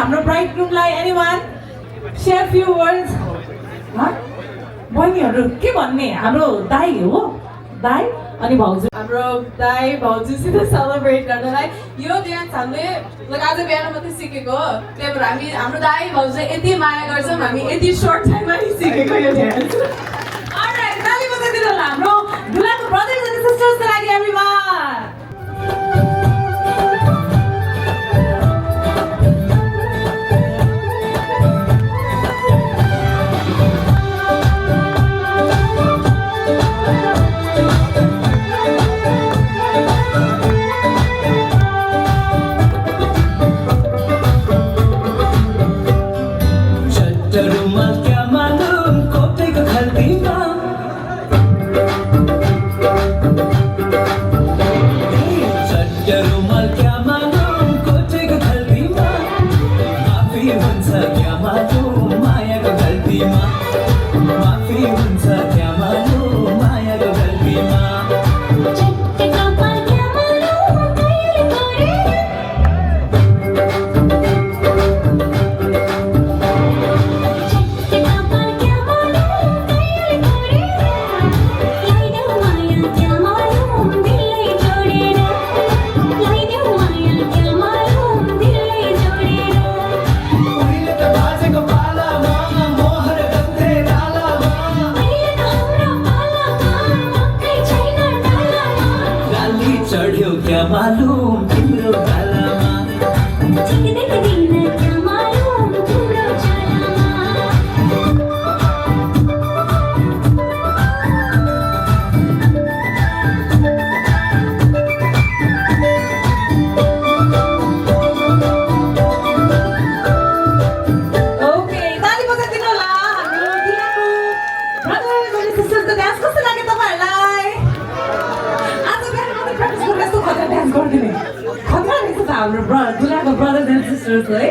हाम्रो ब्राइडग्रुमलाई anyone share few words बहिनीहरू के भन्ने हाम्रो दाइ हो दाइ अनि भाउजू हाम्रो दाइ भाउजूसित सेलिब्रेट गर्नलाई यो डान्स हामीले आज बिहान मात्रै सिकेको हो। त्यही भएर हामी हाम्रो दाइ भाउजू यति माया गर्छौँ, हामी यति सर्ट टाइममा सिकेको यो डान्स। अलराइट ताली बजाइदिनु होला हाम्रो दुलाको ब्रदर्स एन्ड सिस्टर्सको लागि एभ्रीवन। चढ्यो क्या मालुम तिम्रो गालामा दिन क्या मालुम तिम्रो छालामा। ओके ताली बजाइदिनु होला हाम्रो दुलाको ब्रदर्स एन्ड सिस्टर्सको डान्स कस्तो लाग्यो तपाईहरुलाई? आज बिहान मात्रै प्र्याक्टिस गरेर यस्तो खतरा डान्स गरिदिने खतरा रहेछ त हाम्रो दुलाको ब्रदर्स एन्ड सिस्टर्स है।